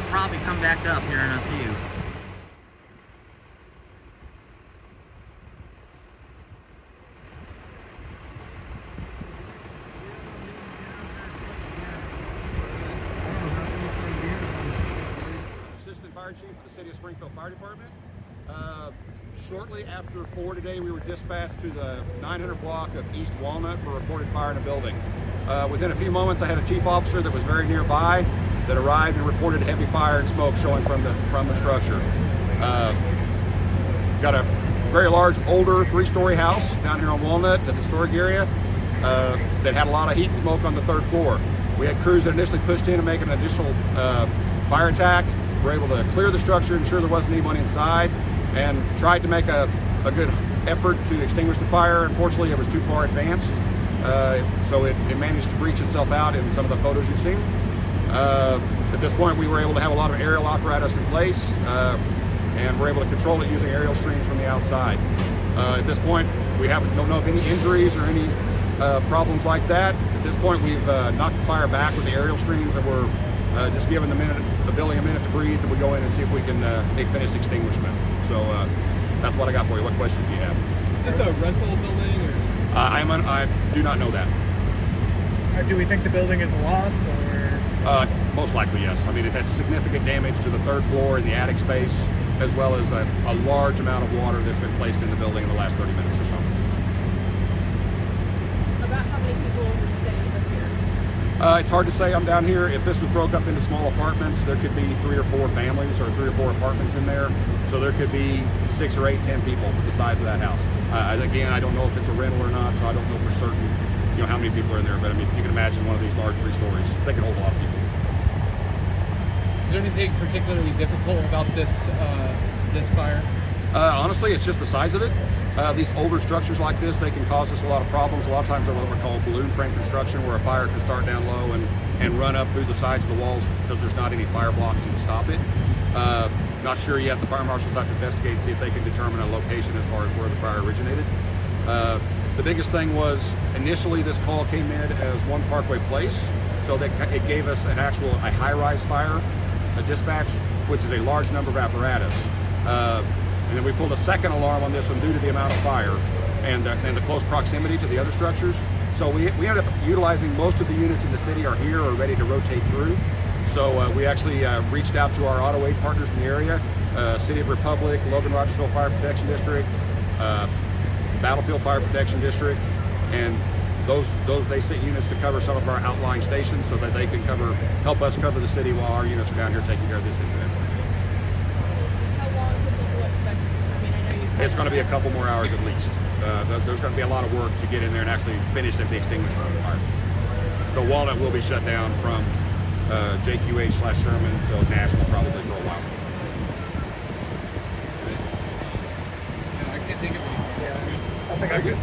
probably come back up here in a few. Assistant Fire Chief of the City of Springfield Fire Department. Shortly after 4 today, we were dispatched to the 900 block of East Walnut for reported fire in a building. Within a few moments, I had a chief officer that was very nearby that arrived and reported heavy fire and smoke showing from the structure. Got a very large, older 3-story house down here on Walnut, the historic area, that had a lot of heat and smoke on the 3rd floor. We had crews that initially pushed in and make an additional fire attack. We were able to clear the structure, ensure there wasn't anyone inside, and tried to make a good effort to extinguish the fire. Unfortunately, it was too far advanced, so it managed to breach itself out in some of the photos you've seen. At this point, we were able to have a lot of aerial apparatus in place, and we're able to control it using aerial streams from the outside. At this point, we don't know of any injuries or any problems like that. At this point, we've knocked the fire back with the aerial streams, and we're just giving the building a minute to breathe, and we go in and see if we can make finished extinguishment. So that's what I got for you. What questions do you have? Is this a rental building? Or? I do not know that. Do we think the building is a loss, or? Most likely, yes. I mean, it had significant damage to the 3rd floor and the attic space, as well as a large amount of water that's been placed in the building in the last 30 minutes or so. About how many people would you say live here? It's hard to say. I'm down here. If this was broke up into small apartments, there could be 3 or 4 families or 3 or 4 apartments in there. So there could be 6 or 8, 10 people the size of that house. Again, I don't know if it's a rental or not, so I don't know for certain, how many people are in there. But I mean, you can imagine one of these large 3 stories, they can hold a lot of people. Is there anything particularly difficult about this fire? Honestly, it's just the size of it. These older structures like this, they can cause us a lot of problems. A lot of times they're what we call balloon frame construction, where a fire can start down low and run up through the sides of the walls because there's not any fire blocking to stop it. Not sure yet. The fire marshals have to investigate and see if they can determine a location as far as where the fire originated. The biggest thing was initially this call came in as 1 Parkway Place, so it gave us a high-rise fire, a dispatch, which is a large number of apparatus. And then we pulled a second alarm on this one due to the amount of fire and the close proximity to the other structures. So we ended up utilizing most of the units in the city are here or ready to rotate through. So we actually reached out to our auto aid partners in the area, City of Republic, Logan-Rogersville Fire Protection District, Battlefield Fire Protection District, and they sent units to cover some of our outlying stations so that they can help us cover the city while our units are down here taking care of this incident. How long could people expect? I mean, I know you. It's going to be a couple more hours at least. There's going to be a lot of work to get in there and actually finish the extinguishment of the fire. So Walnut will be shut down from JQH/Sherman until National probably for a while. I can't think of anything. Yeah, I think Very good.